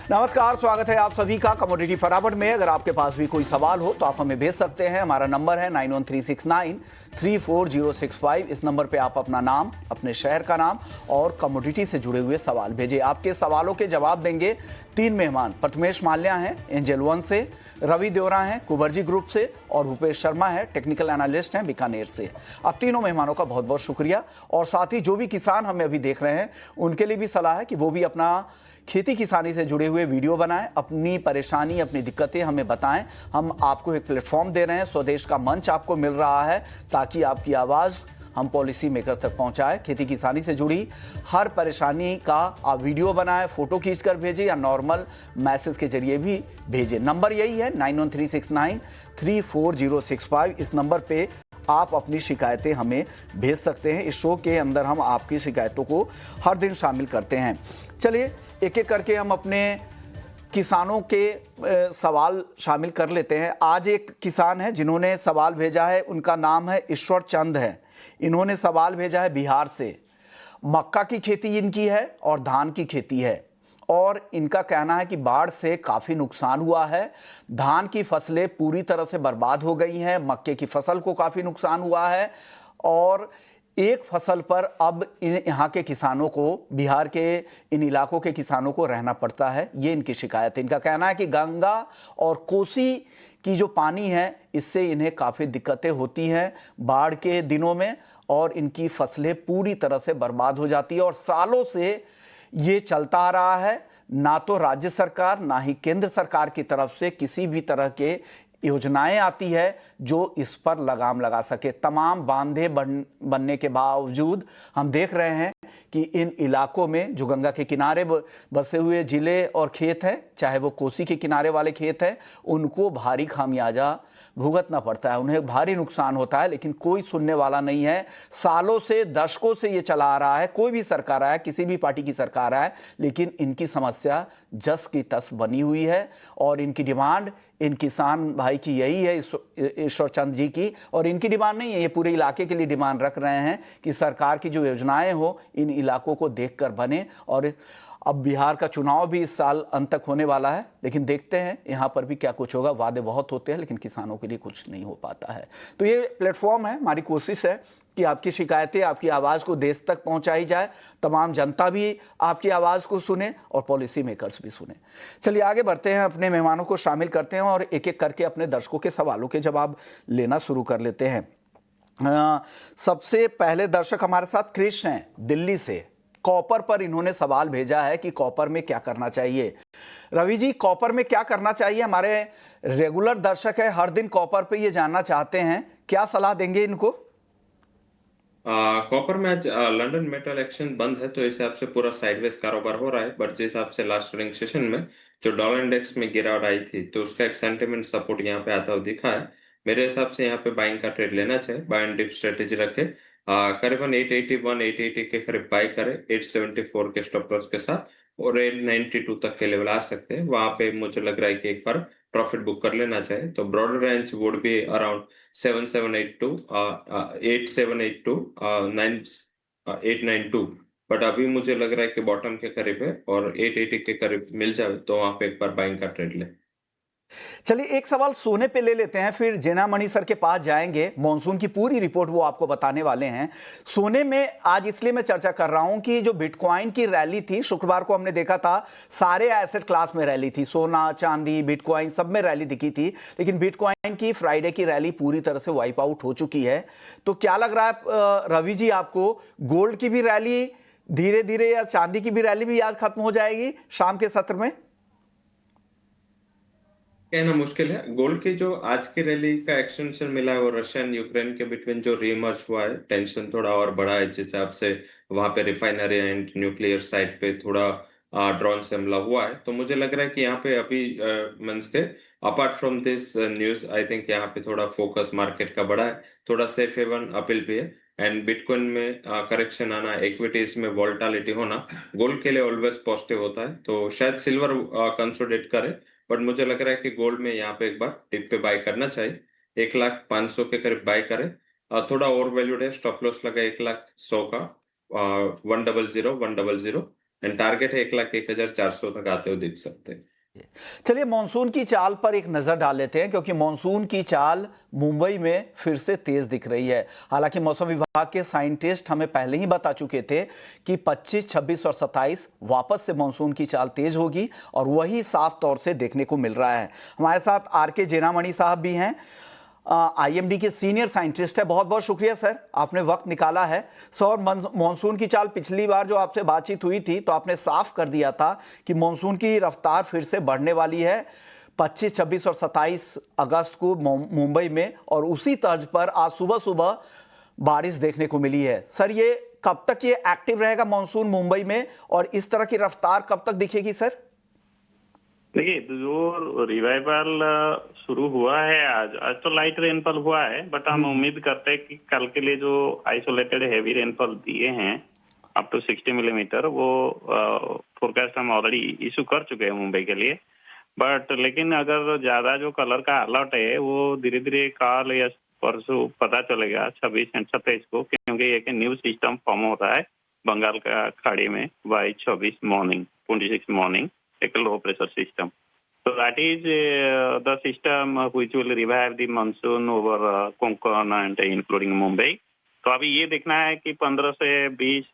नमस्कार, स्वागत है आप सभी का कमोडिटी फटाफट में। अगर आपके पास भी कोई सवाल हो तो आप हमें भेज सकते हैं। हमारा नंबर है 9136934065। इस नंबर पे आप अपना नाम, अपने शहर का नाम और कमोडिटी से जुड़े हुए सवाल भेजिए। आपके सवालों के जवाब देंगे 3 मेहमान। प्रथमेश माल्या हैं एंजल वन से, रवि देवरा हैं कुबरजी ग्रुप से और भूपेश शर्मा है टेक्निकल एनालिस्ट हैं बीकानेर से। अब तीनों मेहमानों का बहुत बहुत शुक्रिया। और साथ ही जो भी किसान हमें अभी देख रहे हैं उनके लिए भी सलाह है कि वो भी अपना खेती किसानी से जुड़े हुए वीडियो बनाएं, अपनी परेशानी, अपनी दिक्कतें हमें बताएं। हम आपको एक प्लेटफॉर्म दे रहे हैं, स्वदेश का मंच आपको मिल रहा है ताकि आपकी आवाज़ हम पॉलिसी मेकर तक पहुंचाए। खेती किसानी से जुड़ी हर परेशानी का आप वीडियो बनाएं, फोटो खींचकर भेजें या नॉर्मल मैसेज के जरिए भी भेजें। नंबर यही है 9136934065। इस नंबर पे आप अपनी शिकायतें हमें भेज सकते हैं। इस शो के अंदर हम आपकी शिकायतों को हर दिन शामिल करते हैं। चलिए एक एक करके हम अपने किसानों के सवाल शामिल कर लेते हैं। आज एक किसान है जिन्होंने सवाल भेजा है, उनका नाम है ईश्वर चंद है। इन्होंने सवाल भेजा है बिहार से। मक्का की खेती इनकी है और धान की खेती है और इनका कहना है कि बाढ़ से काफ़ी नुकसान हुआ है। धान की फसलें पूरी तरह से बर्बाद हो गई हैं, मक्के की फसल को काफ़ी नुकसान हुआ है और एक फसल पर अब यहाँ के किसानों को, बिहार के इन इलाकों के किसानों को रहना पड़ता है। ये इनकी शिकायत है। इनका कहना है कि गंगा और कोसी की जो पानी है इससे इन्हें काफ़ी दिक्कतें होती हैं बाढ़ के दिनों में और इनकी फसलें पूरी तरह से बर्बाद हो जाती है और सालों से ये चलता आ रहा है। ना तो राज्य सरकार ना ही केंद्र सरकार की तरफ से किसी भी तरह के योजनाएं आती है जो इस पर लगाम लगा सके। तमाम बांधे बनने के बावजूद हम देख रहे हैं कि इन इलाकों में जो गंगा के किनारे बसे हुए जिले और खेत हैं, चाहे वो कोसी के किनारे वाले खेत हैं, उनको भारी खामियाजा भुगतना पड़ता है, उन्हें भारी नुकसान होता है, लेकिन कोई सुनने वाला नहीं है। सालों से, दशकों से ये चला आ रहा है। कोई भी सरकार आए, किसी भी पार्टी की सरकार आए, लेकिन इनकी समस्या जस की तस बनी हुई है और इनकी डिमांड इन किसान भाई की यही है, ईश्वर चंद जी की। और इनकी डिमांड नहीं है, ये पूरे इलाके के लिए डिमांड रख रहे हैं कि सरकार की जो योजनाएं हो इन इलाकों को देखकर बने। और अब बिहार का चुनाव भी इस साल अंत तक होने वाला है, लेकिन देखते हैं यहाँ पर भी क्या कुछ होगा। वादे बहुत होते हैं लेकिन किसानों के लिए कुछ नहीं हो पाता है। तो ये प्लेटफॉर्म है, हमारी कोशिश है कि आपकी शिकायतें, आपकी आवाज़ को देश तक पहुंचाई जाए, तमाम जनता भी आपकी आवाज़ को सुने और पॉलिसी मेकर्स भी सुने। चलिए आगे बढ़ते हैं, अपने मेहमानों को शामिल करते हैं और एक एक करके अपने दर्शकों के सवालों के जवाब लेना शुरू कर लेते हैं। सबसे पहले दर्शक हमारे साथ कृष्ण हैं दिल्ली से। कॉपर पर इन्होंने सवाल भेजा है कि कॉपर में क्या करना चाहिए। रवि जी, कॉपर में क्या करना चाहिए? हमारे रेगुलर दर्शक है, हर दिन कॉपर पे ये जानना चाहते हैं, क्या सलाह देंगे इनको? कॉपर में आज लंदन मेटल एक्सचेंज बंद है तो इस हिसाब से पूरा साइडवेज कारोबार हो रहा है। बट जिस हिसाब से लास्ट ट्रेडिंग सेशन में जो डॉलर इंडेक्स में गिरावट आई थी तो उसका एक सेंटिमेंट सपोर्ट यहाँ पे आता हुआ दिखा है। मेरे हिसाब से यहाँ पे बाइंग का ट्रेड लेना चाहिए, बाय एंड डिप स्ट्रेटेजी रखे। करीबन 881 880 के करीब बाय करे, 874 के स्टॉप लॉस के साथ और 892 तक के लेवल आ सकते हैं। वहां पे मुझे लग रहा है कि एक बार प्रॉफिट बुक कर लेना चाहिए। तो broader range would be around 7782 8782 892। But अभी मुझे लग रहा है कि बॉटम के करीब है और 880 के करीब मिल जाए तो वहां पे एक बार बाइंग का ट्रेड ले। चलिए एक सवाल सोने पे ले लेते हैं, फिर जेना मणि सर के पास जाएंगे। मॉनसून की पूरी रिपोर्ट वो आपको बताने वाले हैं। सोने में आज इसलिए मैं चर्चा कर रहा हूं कि जो बिटकॉइन की रैली थी, शुक्रवार को हमने देखा था सारे एसेट क्लास में रैली थी, सोना चांदी बिटकॉइन सब में रैली दिखी थी। लेकिन बिटकॉइन की फ्राइडे की रैली पूरी तरह से वाइप आउट हो चुकी है। तो क्या लग रहा है रवि जी आपको, गोल्ड की भी रैली धीरे धीरे या चांदी की भी रैली भी आज खत्म हो जाएगी शाम के सत्र में? कहना मुश्किल है। गोल्ड की जो आज की रैली का एक्सटेंशन मिला है वो रशिया एंड यूक्रेन के बिटवीन जो रीमर्ज हुआ है, टेंशन थोड़ा और बढ़ा है, जिस हिसाब से वहां पे रिफाइनरी एंड न्यूक्लियर साइट पे थोड़ा ड्रोन से हमला हुआ है। तो मुझे लग रहा है कि यहाँ पे अभी मींस के apart from this news I think यहाँ पे थोड़ा फोकस मार्केट का बढ़ा है, थोड़ा सेफ हेवन अपील भी है। एंड बिटकॉइन में करेक्शन आना, इक्विटीज में वोलेटिलिटी होना गोल्ड के लिए ऑलवेज पॉजिटिव होता है। तो शायद सिल्वर कंसोलिडेट करे, बट मुझे लग रहा है कि गोल्ड में यहाँ पे एक बार टिप पे बाय करना चाहिए। 1,05,000 के करीब बाय करे। थोड़ा ओवर वैल्यूड है, स्टॉप लॉस लगा 1,100,000 का, 100 100। एंड टारगेट है 1,01,400 तक आते हुए दिख सकते हैं। चलिए मॉनसून की चाल पर एक नजर डाल लेते हैं, क्योंकि मॉनसून की चाल मुंबई में फिर से तेज दिख रही है। हालांकि मौसम विभाग के साइंटिस्ट हमें पहले ही बता चुके थे कि 25, 26 और 27 वापस से मॉनसून की चाल तेज होगी, और वही साफ तौर से देखने को मिल रहा है। हमारे साथ आर.के. जेनामणि साहब भी हैं, आईएमडी के सीनियर साइंटिस्ट है। बहुत बहुत शुक्रिया सर, आपने वक्त निकाला है। सर, मॉनसून की चाल, पिछली बार जो आपसे बातचीत हुई थी तो आपने साफ कर दिया था कि मॉनसून की रफ्तार फिर से बढ़ने वाली है 25, 26 और 27 अगस्त को मुंबई में, और उसी तर्ज पर आज सुबह सुबह बारिश देखने को मिली है। सर, ये कब तक ये एक्टिव रहेगा मॉनसून मुंबई में, और इस तरह की रफ्तार कब तक दिखेगी सर? देखिए, जो रिवाइवल शुरू हुआ है आज तो लाइट रेनफॉल हुआ है, बट हम उम्मीद करते हैं कि कल के लिए जो आइसोलेटेड हैवी रेनफॉल दिए हैं अप टू 60 मिलीमीटर, वो फोरकास्ट हम ऑलरेडी इशू कर चुके हैं मुंबई के लिए। बट लेकिन अगर ज्यादा जो कलर का अलर्ट है वो धीरे धीरे कल या परसों पता चलेगा 26 और 27 को, क्योंकि एक न्यू सिस्टम फॉर्म हो रहा है बंगाल का खाड़ी में बाई 26 मॉर्निंग, एक low pressure system. So that is the system which will revive the monsoon over Konkan and including Mumbai. तो अभी ये देखना है कि 15 से 20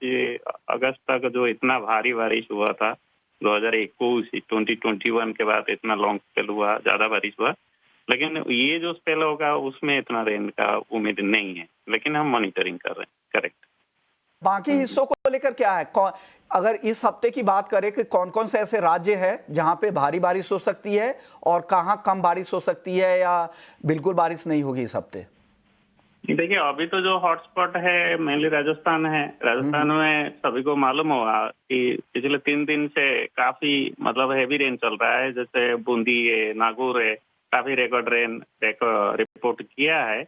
अगस्त तक जो इतना भारी बारिश हुआ था 2021 के बाद, इतना लॉन्ग स्पेल हुआ, ज्यादा बारिश हुआ, लेकिन ये जो स्पेल होगा उसमें इतना रेन का उम्मीद नहीं है, लेकिन हम मॉनिटरिंग कर रहे हैं। करेक्ट। बाकी हिस्सों को लेकर क्या है? अगर इस हफ्ते की बात करें कि कौन कौन से ऐसे राज्य हैं जहां पे भारी बारिश हो सकती है और कहां कम बारिश हो सकती है, या बिल्कुल बारिश नहीं होगी इस हफ्ते? देखिए, अभी तो जो हॉटस्पॉट है मेनली राजस्थान है। राजस्थान में सभी को मालूम होगा कि पिछले 3 दिन से काफी मतलब हैवी रेन चल रहा है, जैसे बूंदी है, नागौर है, काफी रिकॉर्ड रेन रिपोर्ट किया है।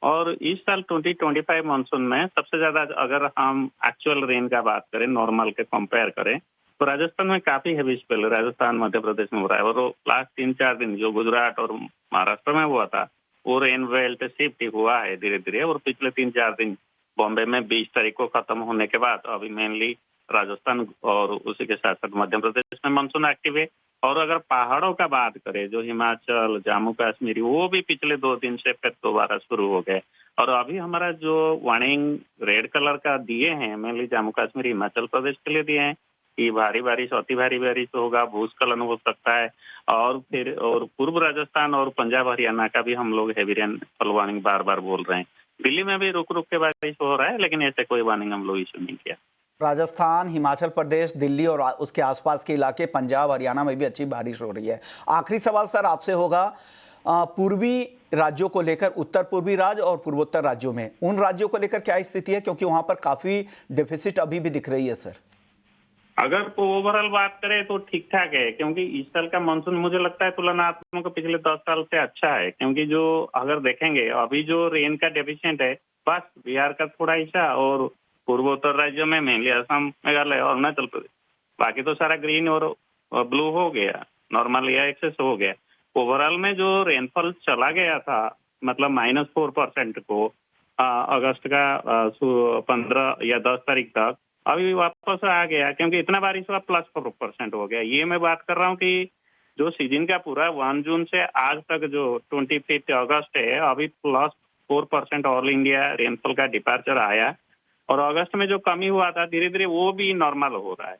और इस साल 2025 मानसून में सबसे ज्यादा अगर हम एक्चुअल रेन का बात करें, नॉर्मल के कंपेयर करें, तो राजस्थान में काफी हैवी स्पेल राजस्थान मध्य प्रदेश में हो रहा है। और लास्ट 3-4 दिन जो गुजरात और महाराष्ट्र में हुआ था वो रेन बेल्ट शिफ्ट हुआ है धीरे धीरे, और पिछले 3-4 दिन बॉम्बे में 20 तारीख को खत्म होने के बाद अभी मेनली राजस्थान और उसी के साथ साथ मध्य प्रदेश में मानसून एक्टिव है। और अगर पहाड़ों का बात करें, जो हिमाचल, जम्मू कश्मीर, वो भी पिछले 2 दिन से फिर दोबारा शुरू हो गए। और अभी हमारा जो वार्निंग रेड कलर का दिए हैं मेनली जम्मू कश्मीर, हिमाचल प्रदेश के लिए दिए हैं कि भारी बारिश, अति भारी बारिश होगा, भूस्खलन हो सकता है। और फिर और पूर्व राजस्थान और पंजाब हरियाणा का भी हम लोग हैवी रेनफॉल वार्निंग बार बार बोल रहे हैं। दिल्ली में भी रुक रुक के बारिश हो रहा है, लेकिन ऐसे कोई वार्निंग हम लोग इशू नहीं किया। राजस्थान, हिमाचल प्रदेश, दिल्ली और उसके आसपास के इलाके, पंजाब, हरियाणा में भी अच्छी बारिश हो रही है। आखिरी सवाल सर आपसे होगा, पूर्वी राज्यों को लेकर, उत्तर पूर्वी राज्य और पूर्वोत्तर राज्यों में, उन राज्यों को लेकर क्या स्थिति है, क्योंकि वहां पर काफी डेफिसिट अभी भी दिख रही है सर? अगर ओवरऑल बात करें तो ठीक ठाक है, क्योंकि इस साल का मानसून मुझे लगता है तुलनात्मक पिछले 10 साल से अच्छा है। क्योंकि जो अगर देखेंगे अभी जो रेन का डेफिशिएंट है बस बिहार का थोड़ा हिस्सा और पूर्वोत्तर राज्यों में मेनली असम, मेघालय और अरुणाचल प्रदेश, बाकी तो सारा ग्रीन और ब्लू हो गया, नॉर्मल या एक्सेस हो गया। ओवरऑल में जो रेनफॉल चला गया था मतलब -4% को अगस्त का 15 या 10 तारीख तक, अभी वापस आ गया, क्योंकि इतना बारिश हुआ +4% हो गया। ये मैं बात कर रहा हूँ कि जो सीजन का पूरा 1 जून से आज तक जो 25 अगस्त है, अभी +4% ऑल इंडिया रेनफॉल का डिपार्चर आया। और अगस्त में जो कमी हुआ था धीरे धीरे वो भी नॉर्मल हो रहा है।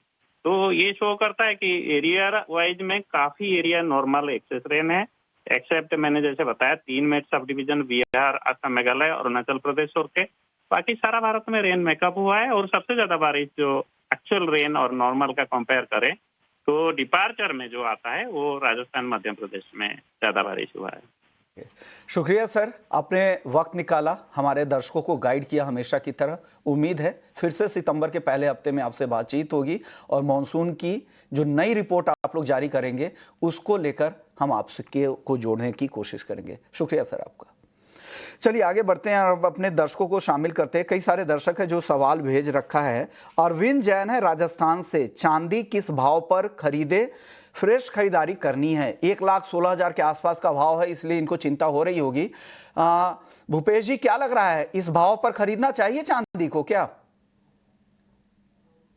तो ये शो करता है कि एरिया वाइज में काफी एरिया नॉर्मल एक्सेस रेन है, एक्सेप्ट मैंने जैसे बताया 3 met sub division Bihar, Assam, Meghalaya और अरुणाचल प्रदेश छोड़ के बाकी सारा भारत में रेन मेकअप हुआ है। और सबसे ज्यादा बारिश जो एक्चुअल रेन और नॉर्मल का कंपेयर करें तो डिपार्चर में जो आता है वो राजस्थान, मध्य प्रदेश में ज्यादा बारिश हुआ है। शुक्रिया सर, आपने वक्त निकाला, हमारे दर्शकों को गाइड किया हमेशा की तरह। उम्मीद है फिर से सितंबर के पहले हफ्ते में आपसे बातचीत होगी और मॉनसून की जो नई रिपोर्ट आप लोग जारी करेंगे उसको लेकर हम आपसे को जोड़ने की कोशिश करेंगे। शुक्रिया सर आपका। चलिए आगे बढ़ते हैं और अपने दर्शकों को शामिल करते हैं। कई सारे दर्शक है जो सवाल भेज रखा है। अरविंद जैन है राजस्थान से, चांदी किस भाव पर खरीदे, फ्रेश खरीदारी करनी है, 1,16,000 के आसपास का भाव है, इसलिए इनको चिंता हो रही होगी। भूपेश जी क्या लग रहा है, इस भाव पर खरीदना चाहिए चांदी को क्या?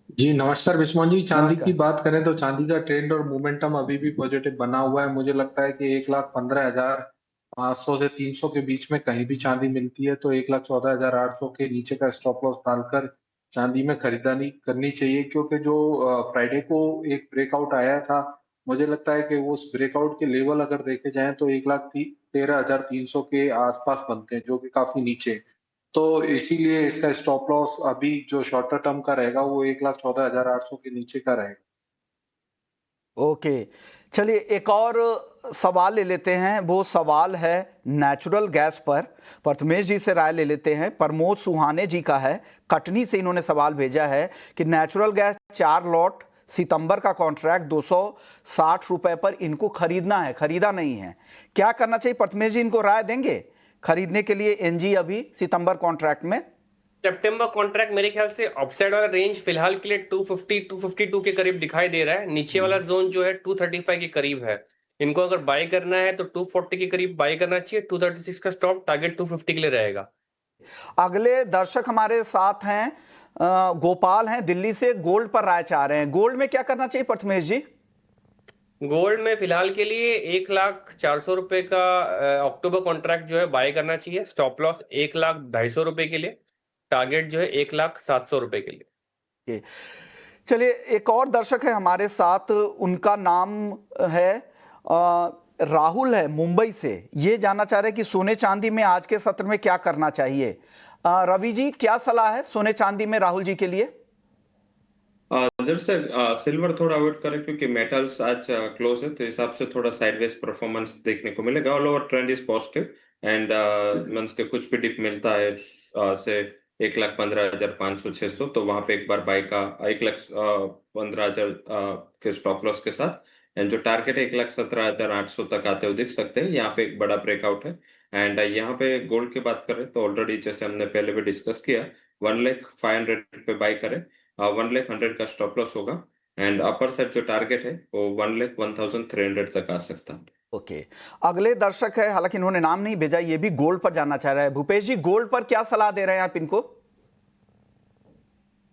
जी नमस्कार बिस्मोन जी। चांदी की नमस्कार। बात करें तो चांदी का ट्रेंड और मोमेंटम अभी भी पॉजिटिव बना हुआ है। मुझे लगता है कि 1,15,500 से 300 के बीच में कहीं भी चांदी मिलती है तो 1,14,800 के नीचे का स्टॉप लॉस डालकर चांदी में खरीदारी करनी चाहिए, क्योंकि जो फ्राइडे को एक ब्रेकआउट आया था, मुझे लगता है कि वो उस ब्रेकआउट के लेवल अगर देखे जाएं तो 1,13,300 के आसपास बनते हैं, जो कि काफी नीचे है। तो इसीलिए इसका स्टॉप लॉस अभी जो शॉर्टर टर्म का रहेगा वो 1,14,800 के नीचे का रहेगा। ओके, चलिए एक और सवाल ले लेते हैं। वो सवाल है नेचुरल गैस पर। प्रथमेश जी से राय ले लेते हैं। प्रमोद सुहाने जी का है, कटनी से इन्होंने सवाल भेजा है कि नेचुरल गैस 4 लॉट सितंबर का कॉन्ट्रैक्ट 260 रुपए पर इनको खरीदना है, खरीदा नहीं है, क्या करना चाहिए? प्रथमेश जी इनको राय देंगे खरीदने के लिए एनजी अभी सितंबर कॉन्ट्रैक्ट में? सितंबर कॉन्ट्रैक्ट मेरे ख्याल से अपसाइड वाला रेंज फिलहाल के लिए 250 252 के करीब दिखाई दे रहा है। नीचे वाला जोन जो है 235 के करीब है। इनको अगर बाय करना है तो 240 के करीब बाय करना चाहिए। 236 का स्टॉप टारगेट 250 के लिए रहेगा। अगले दर्शक हमारे साथ हैं, गोपाल हैं दिल्ली से, गोल्ड पर राय चाह रहे हैं। गोल्ड में क्या करना चाहिए प्रथमेश जी? गोल्ड में फिलहाल के लिए 1,04,00,000 का अक्टूबर कॉन्ट्रैक्ट जो है बाय करना चाहिए। स्टॉप लॉस 1,02,50 के लिए, टारगेट जो है 1,07,000 के लिए। चलिए एक और दर्शक है हमारे साथ, उनका नाम है राहुल है मुंबई से। ये जानना चाह रहे हैं कि सोने चांदी में आज के सत्र में क्या करना चाहिए। रवि जी क्या सलाह है सोने चांदी में राहुल जी के लिए? जैसे सिल्वर थोड़ा अवॉइड करें क्योंकि मेटल्स आज क्लोज है, तो हिसाब से थोड़ा साइडवेज परफॉर्मेंस देखने को मिलेगा। All over trend is positive and means के कुछ भी डिप मिलता है से 1,15,500 600, तो वहां पे एक बार बाय का 1,15,000 के स्टॉप लॉस के साथ, एंड जो टारगेट है 1,17,800 तक आते हुए दिख सकते हैं। यहाँ पे एक बड़ा ब्रेकआउट है। एंड यहाँ पे गोल्ड की बात करें तो ऑलरेडी जैसे हमने पहले भी डिस्कस किया, 1,05,000 पे बाय करें, 1,100,000 का स्टॉप लॉस होगा, एंड अपर साइड जो टारगेट है वो 1,01,300 तक आ सकता है। ओके, अगले दर्शक है, हालांकि इन्होंने नाम नहीं भेजा, ये भी गोल्ड पर जानना चाह रहा है। भूपेश जी गोल्ड पर क्या सलाह दे रहे हैं आप इनको?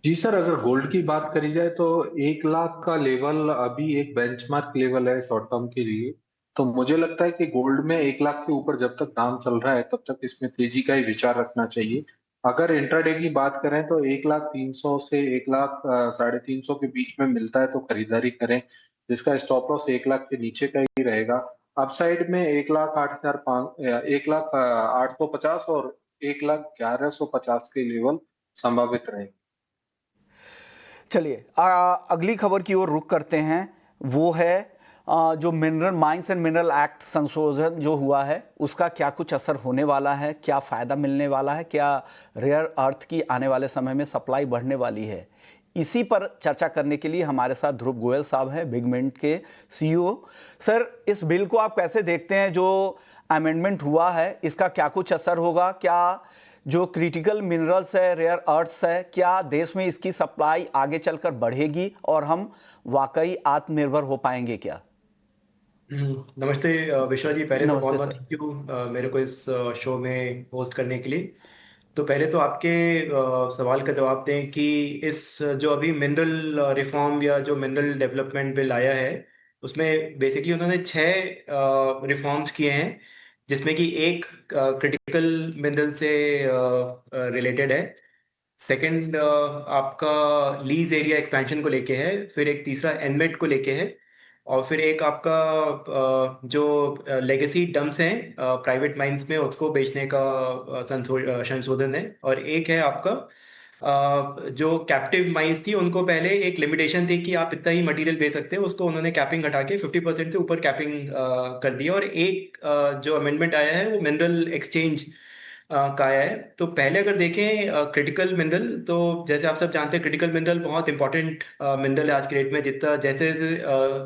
जी सर, अगर गोल्ड की बात करी जाए तो 1,00,000 का लेवल अभी एक बेंचमार्क लेवल है शॉर्ट टर्म के लिए। तो मुझे लगता है कि गोल्ड में 1,00,000 के ऊपर जब तक दाम चल रहा है तब तक इसमें तेजी का ही विचार रखना चाहिए। अगर इंट्राडे की बात करें तो 1,03,000 से 1,00,000 350 के बीच में मिलता है तो खरीदारी करें, जिसका स्टॉप लॉस 1,00,000 के नीचे का ही रहेगा। अपसाइड में 1,08,850 और 1,11,50 के लेवल संभावित रहेंगे। चलिए अगली खबर की ओर रुख करते हैं। वो है जो mineral mines and mineral act संशोधन जो हुआ है उसका क्या कुछ असर होने वाला है, क्या फ़ायदा मिलने वाला है, क्या रेयर अर्थ की आने वाले समय में सप्लाई बढ़ने वाली है? इसी पर चर्चा करने के लिए हमारे साथ ध्रुव गोयल साहब हैं, बिगमिंट के सीईओ। सर इस बिल को आप कैसे देखते हैं? जो अमेंडमेंट हुआ है इसका क्या कुछ असर होगा? क्या जो क्रिटिकल मिनरल्स है, रेयर अर्थ्स है, क्या देश में इसकी सप्लाई आगे चलकर बढ़ेगी और हम वाकई आत्मनिर्भर हो पाएंगे क्या? नमस्ते विश्वा जी। पहले तो बहुत नमस्ते बहुत सर। थैंक यू मेरे को इस शो में होस्ट करने के लिए। तो पहले तो आपके सवाल का जवाब दें कि इस जो अभी मिनरल रिफॉर्म या जो मिनरल डेवलपमेंट बिल आया है उसमें बेसिकली उन्होंने 6 रिफॉर्म्स किए हैं, जिसमें कि एक क्रिटिकल मिनरल से रिलेटेड है। सेकंड आपका लीज एरिया एक्सपेंशन को लेके है। फिर एक तीसरा एनमेट को लेके है। और फिर एक आपका जो लेगेसी डम्प्स हैं प्राइवेट माइंस में उसको बेचने का संशोधन है। और एक है आपका जो कैप्टिव माइंस थी उनको पहले एक लिमिटेशन थी कि आप इतना ही मटेरियल बेच सकते हैं, उसको उन्होंने कैपिंग हटा के 50% से ऊपर कैपिंग कर दी। और एक जो अमेंडमेंट आया है वो मिनरल एक्सचेंज का आया है। तो पहले अगर देखें क्रिटिकल मिनरल, तो जैसे आप सब जानते हैं क्रिटिकल मिनरल बहुत इंपॉर्टेंट मिनरल है आज के डेट में। जितना जैसे जैसे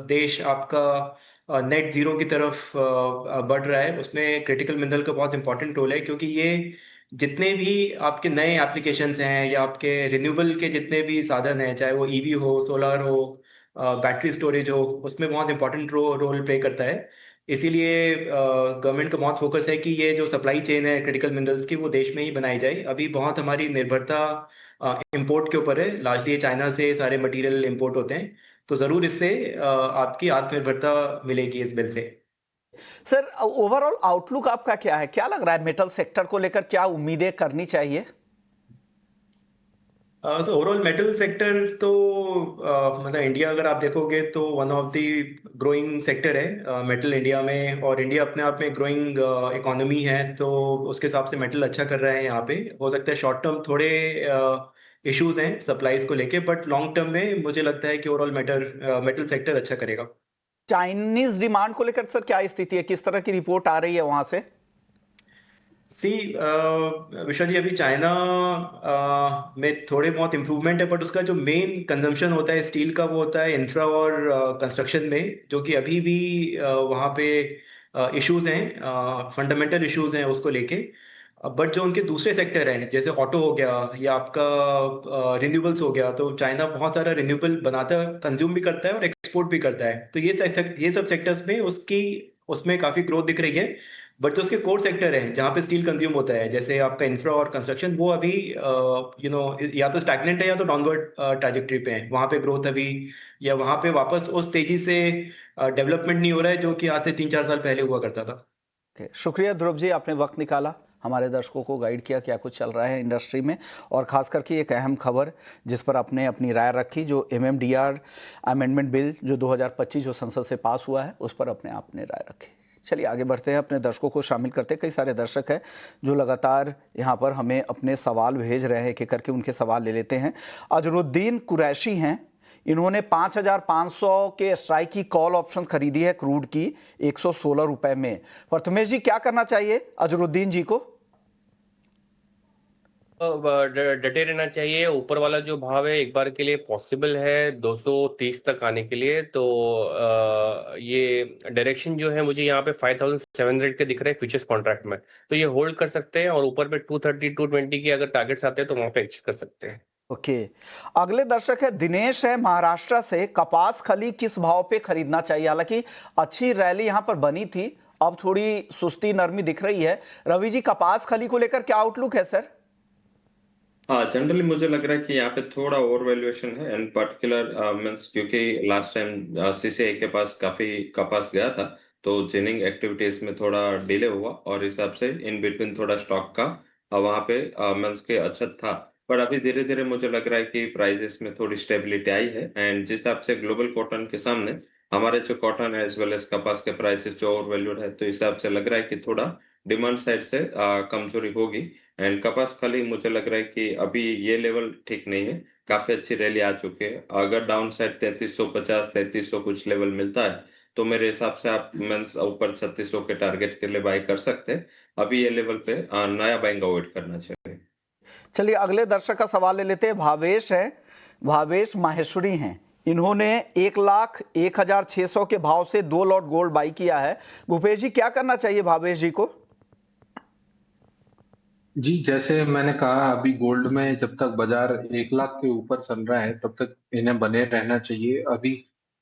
देश आपका नेट जीरो की तरफ बढ़ रहा है उसमें क्रिटिकल मिनरल का बहुत इंपॉर्टेंट रोल है, क्योंकि ये जितने भी आपके नए एप्लीकेशंस हैं या आपके रिन्यूएबल के जितने भी साधन हैं, चाहे वो ईवी हो, सोलर हो, बैटरी स्टोरेज हो, उसमें बहुत इंपॉर्टेंट रोल प्ले करता है। इसीलिए गवर्नमेंट का बहुत फोकस है कि ये जो सप्लाई चेन है क्रिटिकल मिनरल्स की, वो देश में ही बनाई जाए। अभी बहुत हमारी निर्भरता इंपोर्ट के ऊपर है, लार्जली चाइना से सारे मटेरियल इंपोर्ट होते हैं। तो ज़रूर इससे आपकी आत्मनिर्भरता मिलेगी इस बिल से। सर, ओवरऑल आउटलुक आपका क्या है? क्या लग रहा है मेटल सेक्टर को लेकर, क्या उम्मीदें करनी चाहिए? सो ओवरऑल मेटल सेक्टर तो मतलब इंडिया अगर आप देखोगे तो one of the growing sector है मेटल इंडिया में, और इंडिया अपने आप में ग्रोइंग इकोनॉमी है, तो उसके हिसाब से मेटल अच्छा कर रहा है यहाँ पे। हो सकता है शॉर्ट टर्म थोड़े इश्यूज हैं सप्लाईज को लेके, बट लॉन्ग टर्म में मुझे लगता है कि ओवरऑल मेटल सेक्टर अच्छा करेगा। चाइनीज डिमांड को लेकर सर क्या स्थिति है? किस तरह की रिपोर्ट आ रही है वहां से? सी विशा जी, अभी चाइना में थोड़े बहुत इम्प्रूवमेंट है, बट उसका जो मेन कंजम्पशन होता है स्टील का, वो होता है इंफ्रा और कंस्ट्रक्शन में, जो कि अभी भी वहाँ पे इश्यूज हैं, फंडामेंटल इश्यूज हैं उसको लेके। बट जो उनके दूसरे सेक्टर हैं, जैसे ऑटो हो गया या आपका रिन्यूएबल्स हो गया, तो चाइना बहुत सारा रिन्यूएबल बनाता है, कंज्यूम भी करता है और एक्सपोर्ट भी करता है। तो ये सब सेक्टर्स में उसमें काफ़ी ग्रोथ दिख रही है। बट जो उसके कोर सेक्टर है जहाँ पे स्टील कंज्यूम होता है, जैसे आपका इंफ्रा और कंस्ट्रक्शन, वो अभी या तो स्टैग्नेंट है या तो डाउनवर्ड ट्रैजेक्टरी पे है। वहाँ पे ग्रोथ अभी, या वहाँ पे वापस उस तेजी से डेवलपमेंट नहीं हो रहा है जो कि आज से 3-4 साल पहले हुआ करता था। शुक्रिया ध्रुव जी, आपने वक्त निकाला, हमारे दर्शकों को गाइड किया क्या कुछ चल रहा है इंडस्ट्री में, और खास करके एक अहम खबर जिस पर आपने अपनी राय रखी, जो MMDR अमेंडमेंट बिल जो 2025 जो संसद से पास हुआ है, उस पर अपने आपने राय रखी। चलिए आगे बढ़ते हैं, अपने दर्शकों को शामिल करते हैं। कई सारे दर्शक हैं जो लगातार यहाँ पर हमें अपने सवाल भेज रहे हैं, एक करके उनके सवाल ले लेते हैं। अजरुद्दीन कुरैशी हैं, इन्होंने 5,500 के स्ट्राइक की कॉल ऑप्शन खरीदी है क्रूड की 116 रुपए में। प्रथमेश जी, क्या करना चाहिए अजरुद्दीन जी को? डटे रहना चाहिए। ऊपर वाला जो भाव है एक बार के लिए पॉसिबल है 230 तक आने के लिए, तो ये डायरेक्शन जो है मुझे यहाँ पे 5,700 के दिख रहे हैं फ्यूचर्स कॉन्ट्रैक्ट में, तो ये होल्ड कर सकते हैं, और ऊपर पे 230 220 की अगर टारगेट्स आते हैं तो वहां पे एक्सेस कर सकते हैं। ओके, अगले दर्शक है दिनेश, है महाराष्ट्र से। कपास खली किस भाव पे खरीदना चाहिए? हालांकि अच्छी रैली यहां पर बनी थी, अब थोड़ी सुस्ती नरमी दिख रही है। रवि जी, कपास खली को लेकर क्या आउटलुक है सर? हाँ, जनरली मुझे लग रहा है कि यहाँ पे थोड़ा ओवर वैल्यूएशन है, एंड पर्टिकुलर मीन्स क्योंकि लास्ट टाइम CCI के पास काफी कपास गया था, तो जिनिंग एक्टिविटीज में थोड़ा डिले हुआ, और इस हिसाब से इन बिटवीन थोड़ा स्टॉक का वहाँ पे मीन्स के अच्छा था। पर अभी धीरे धीरे मुझे लग रहा है कि प्राइजेस में थोड़ी स्टेबिलिटी आई है, एंड जिस हिसाब से ग्लोबल कॉटन के सामने हमारे जो कॉटन है एज वेल एज कपास के प्राइसेस जो ओवर वैल्यूड है, तो इस हिसाब से लग रहा है कि थोड़ा डिमांड साइड से कमजोरी होगी। एंड कपास खाली मुझे लग रहा है कि अभी ये लेवल ठीक नहीं है, काफी अच्छी रैली आ चुकी है। अगर डाउन साइड 3350 3300 कुछ लेवल मिलता है, तो मेरे हिसाब से आप मीन्स ऊपर 3600 के टारगेट के लिए बाय कर सकते हैं। अभी ये लेवल पे नया बाइंग अवॉइड करना चाहिए। चलिए अगले दर्शक का सवाल ले लेते हैं। भावेश है, भावेश माहेश्वरी हैं, इन्होंने 1,01,600 के भाव से 2 लॉट गोल्ड बाई किया है। भूपेश जी, क्या करना चाहिए भावेश जी को? जी, जैसे मैंने कहा, अभी गोल्ड में जब तक बाजार 1 लाख के ऊपर चल रहा है तब तक इन्हें बने रहना चाहिए। अभी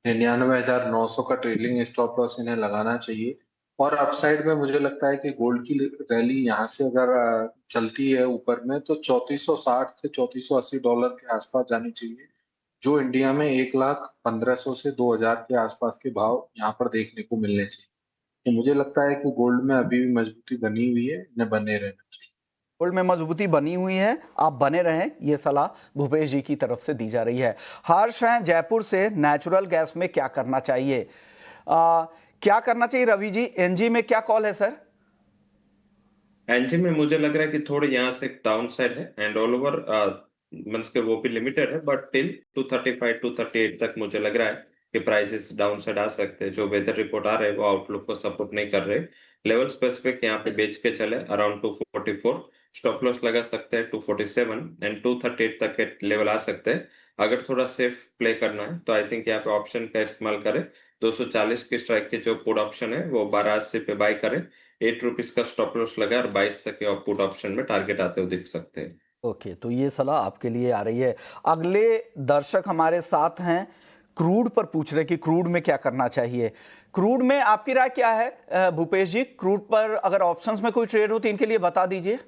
99,900 का ट्रेलिंग स्टॉप लॉस इन्हें लगाना चाहिए। और अपसाइड में मुझे लगता है कि गोल्ड की रैली यहाँ से अगर चलती है ऊपर में, तो 3460 से $3480 के आसपास जानी चाहिए, जो इंडिया में 1,15,000 से 2,000 के आसपास के भाव यहाँ पर देखने को मिलने चाहिए। तो मुझे लगता है कि गोल्ड में अभी भी मजबूती बनी हुई है, इन्हें बने रहना चाहिए। गोल्ड में मजबूती बनी हुई है, आप बने रहें, ये सलाह भूपेश जी की तरफ से दी जा रही है। हर्ष हैं जयपुर से, नेचुरल गैस में क्या करना चाहिए? क्या करना चाहिए रवि जी? एनजी में क्या कॉल है सर? एनजी में मुझे लग रहा है कि थोड़ी यहाँ से डाउन साइड है, एंड ऑल ओवर मीन्स के वो भी लिमिटेड है, बट टिल 235 238 तक मुझे लग रहा है कि प्राइसेस डाउन साइड आ सकते हैं। जो वेदर रिपोर्ट आ रहे हैं वो आउटलुक को सपोर्ट नहीं कर रहे। लेवल स्पेसिफिक यहाँ पे बेच के चले अराउंड 244, स्टॉप लॉस लगा सकते हैं 247, एंड 238 तक के लेवल आ सकते हैं। अगर थोड़ा सेफ प्ले करना है तो आई थिंक यहाँ पे ऑप्शन का इस्तेमाल करें। 240 की स्ट्राइक के जो पुट ऑप्शन है वो 1280 पे बाय करें, 8 रुपीज का स्टॉप लॉस लगा, और 22 तक के पुट ऑप्शन में टारगेट आते हुए दिख सकते हैं। ओके, तो ये सलाह आपके लिए आ रही है। अगले दर्शक हमारे साथ हैं क्रूड पर पूछ रहे कि क्रूड में क्या करना चाहिए। क्रूड में आपकी राय क्या है भूपेश जी? क्रूड पर अगर ऑप्शंस में कोई ट्रेड हो तो इनके लिए बता दीजिए।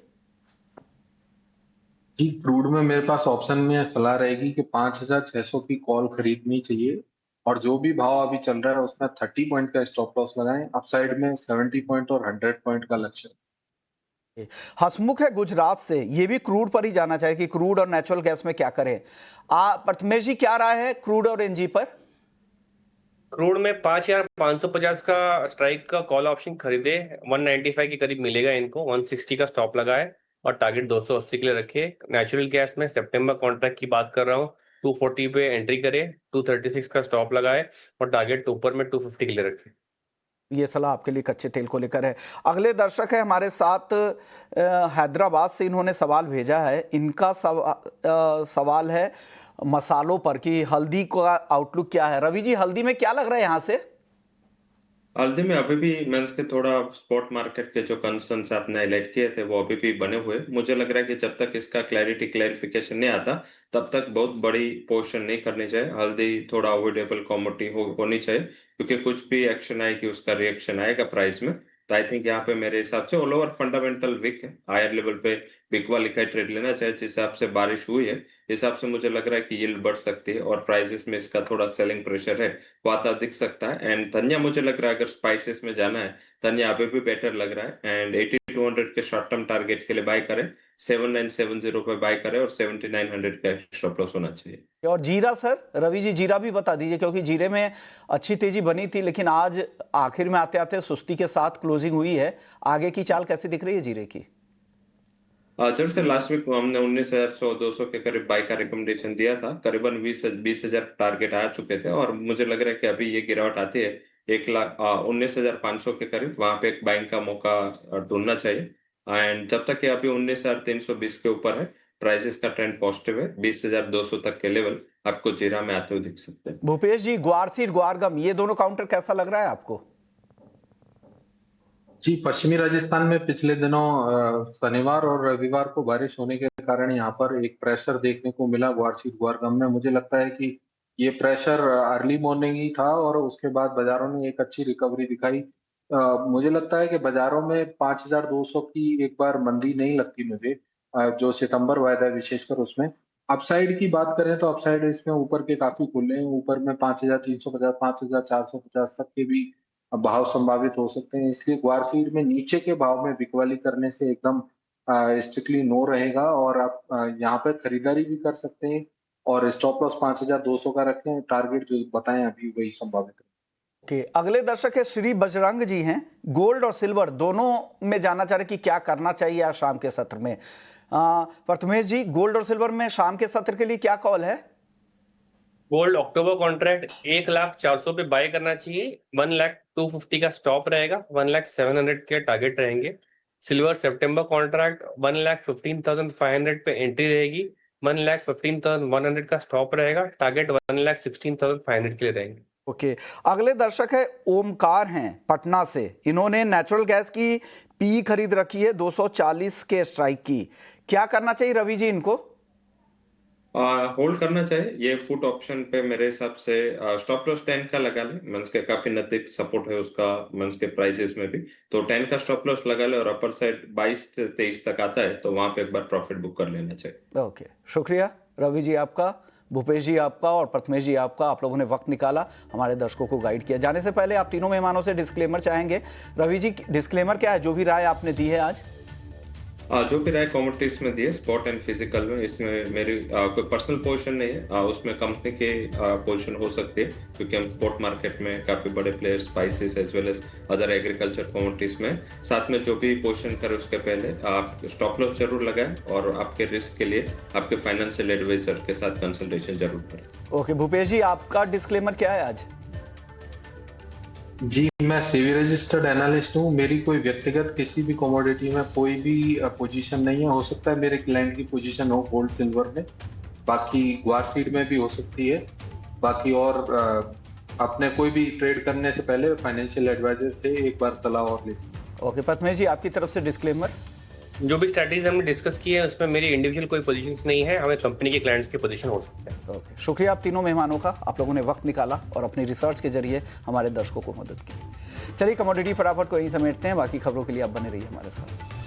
जी, क्रूड में मेरे पास ऑप्शन में सलाह रहेगी कि 5,600 की कॉल खरीदनी चाहिए और जो भी भाव अभी चल रहा है उसमें 30 पॉइंट का स्टॉप लॉस लगाएं, अपसाइड में 70 पॉइंट और 100 पॉइंट का लक्ष्य। हसमुख है गुजरात से, ये भी क्रूड पर ही जाना चाहिए कि क्रूड और नेचुरल गैस में क्या करें। प्रथमेश जी क्या राय है क्रूड और एनजी पर? क्रूड में 5,550 का स्ट्राइक का कॉल ऑप्शन खरीदे, 195 के करीब मिलेगा इनको, 160 का स्टॉप लगाए और टारगेट 280 के लिए रखे। नेचुरल गैस में सितंबर कॉन्ट्रैक्ट की बात कर रहा हूँ, 240 पे एंट्री करे, 236 का स्टॉप लगाए और टारगेट ऊपर में 250 के लिए रखे। ये सलाह आपके लिए कच्चे तेल को लेकर है। अगले दर्शक है हमारे साथ हैदराबाद से, इन्होंने सवाल भेजा है। इनका सवाल है मसालों पर कि हल्दी का आउटलुक क्या है। रवि जी, हल्दी में क्या लग रहा है यहाँ से? हल्दी में अभी भी मेंस के थोड़ा स्पॉट मार्केट के जो कंसर्न्स आपने हाईलाइट किए थे वो अभी भी बने हुए। मुझे लग रहा है कि जब तक इसका क्लैरिफिकेशन नहीं आता तब तक बहुत बड़ी पोर्शन नहीं करनी चाहिए। हल्दी थोड़ा अवॉइडेबल कमोडिटी होनी चाहिए, क्योंकि कुछ भी एक्शन आएगी उसका रिएक्शन आएगा प्राइस में। तो आई थिंक यहाँ पे मेरे हिसाब से ऑल ओवर फंडामेंटल वीक है, हायर लेवल पे बिकवा लिखा ट्रेड लेना चाहिए। जिस हिसाब से बारिश हुई है हिसाब से मुझे लग रहा है कि यील्ड बढ़ सकती है और प्राइसेस में इसका थोड़ा सेलिंग प्रेशर है वो आता दिख सकता है। एंड धनिया मुझे लग रहा है अगर स्पाइसेस में जाना है धनिया अभी भी बेटर लग रहा है। एंड 8200 के शॉर्ट टर्म टारगेट के लिए बाय करें, 7970 पे बाय करें और 7900 का स्टॉप लॉस होना चाहिए। और जीरा सर, रवि जी जीरा भी बता दीजिए, क्योंकि जीरे में अच्छी तेजी बनी थी लेकिन आज आखिर में आते आते सुस्ती के साथ क्लोजिंग हुई है। आगे की चाल कैसे दिख रही है जीरे की? जब से लास्ट वीक हमने 19,100-200 के करीब बाय का रिकमेंडेशन दिया था, करीबन 20,000 टारगेट आ चुके थे और मुझे लग रहा है कि अभी ये गिरावट आती है 19,500 के करीब, वहां पे एक बाइंग का मौका ढूंढना चाहिए। एंड जब तक ये अभी 19,320 के ऊपर है, प्राइसेस का ट्रेंड पॉजिटिव है, 20,200 तक के लेवल आपको जीरा में आते हुए दिख सकते हैं। भूपेश जी, ग्वार सीड ग्वारगम, ये दोनों काउंटर कैसा लग रहा है आपको? जी, पश्चिमी राजस्थान में पिछले दिनों शनिवार और रविवार को बारिश होने के कारण यहाँ पर एक प्रेशर देखने को मिला ग्वारसीड ग्वारगम में। मुझे लगता है कि ये प्रेशर अर्ली मॉर्निंग ही था और उसके बाद बाजारों ने एक अच्छी रिकवरी दिखाई। मुझे लगता है कि बाजारों में 5,200 की एक बार मंदी नहीं लगती मुझे, जो सितंबर वायदा है विशेषकर उसमें। अपसाइड की बात करें तो अपसाइड इसमें ऊपर के काफी खुले हैं, ऊपर में 5,350 5,450 तक के भी भाव संभावित हो सकते हैं। इसलिए ग्वारसीड में नीचे के भाव में बिकवाली करने से एकदम स्ट्रिक्टली नो रहेगा और आप यहाँ पे खरीदारी भी कर सकते हैं और स्टॉप लॉस 5,200 का रखें, टारगेट जो बताएं अभी वही संभावित है। ओके, अगले दर्शक है श्री बजरंग जी हैं, गोल्ड और सिल्वर दोनों में जानना चाह रहे कि क्या करना चाहिए आज शाम के सत्र में। प्रथमेश जी, गोल्ड और सिल्वर में शाम के सत्र के लिए क्या कॉल है? गोल्ड अक्टूबर कॉन्ट्रैक्ट 1,04,000 पे बाय करना चाहिए, 1,02,50 का स्टॉप रहेगा, 1,07,000 के टारगेट रहेंगे। सिल्वर सितंबर कॉन्ट्रैक्ट 1,15,500 पे एंट्री रहेगी, 1,15,100 का स्टॉप रहेगा, टारगेट 1,16,500 के लिए रहेंगे। ओके, अगले दर्शक है ओमकार हैं पटना से, इन्होंने नेचुरल गैस की पी खरीद रखी है 240 के स्ट्राइक की। क्या करना चाहिए रवि जी इनको? होल्ड करना चाहिए। ये फुट ऑप्शन पे मेरे हिसाब से स्टॉप लॉस 10 का लगा ले, मंस के काफी नजदीक सपोर्ट है उसका मंस के प्राइसेस में भी, तो 10 का स्टॉप लॉस लगा ले और अपर साइड 22 से 23 तक आता है तो वहां पे एक बार प्रॉफिट बुक कर लेना चाहिए। ओके, शुक्रिया रवि जी आपका, भूपेश जी आपका और प्रथमेश जी आपका, आप लोगों ने वक्त निकाला हमारे दर्शकों को गाइड किया। जाने से पहले आप तीनों मेहमानों से डिस्क्लेमर चाहेंगे। रवि जी, डिस्क्लेमर क्या है जो भी राय आपने दी है आज? जो भी राय कमोडिटीज में दी है स्पॉट एंड फिजिकल में, इसमें मेरी कोई पर्सनल पोजीशन नहीं है, उसमें कंपनी के पोजीशन हो सकती है क्योंकि हम स्पॉट मार्केट में काफी बड़े players spices as well as other agriculture commodities में। साथ में जो भी पोजीशन करें उसके पहले आप स्टॉप लॉस जरूर लगाएं और आपके रिस्क के लिए आपके फाइनेंशियल एडवाइजर के साथ कंसल्टेशन जरूर करें। ओके, भूपेश जी आपका डिस्क्लेमर क्या है आज? जी, मैं सेबी रजिस्टर्ड एनालिस्ट हूँ। मेरी कोई व्यक्तिगत किसी भी कमोडिटी में कोई भी पोजीशन नहीं है। हो सकता है मेरे क्लाइंट की पोजीशन हो गोल्ड सिल्वर में, बाकी ग्वारसीड में भी हो सकती है। बाकी और अपने कोई भी ट्रेड करने से पहले फाइनेंशियल एडवाइजर से एक बार सलाह और ले सकते हैं। ओके, प्रथमेश जी आपकी तरफ से डिस्क्लेमर। जो भी स्ट्रैटेजीज हमने डिस्कस की है उसमें मेरी इंडिविजुअल कोई पोजीशंस नहीं है, हमें कंपनी के क्लाइंट्स के पोजीशन हो सकते हैं। ओके, शुक्रिया आप तीनों मेहमानों का, आप लोगों ने वक्त निकाला और अपनी रिसर्च के जरिए हमारे दर्शकों को मदद की। चलिए कमोडिटी फटाफट को यहीं समेटते हैं, बाकी खबरों के लिए आप बने रहिए हमारे साथ।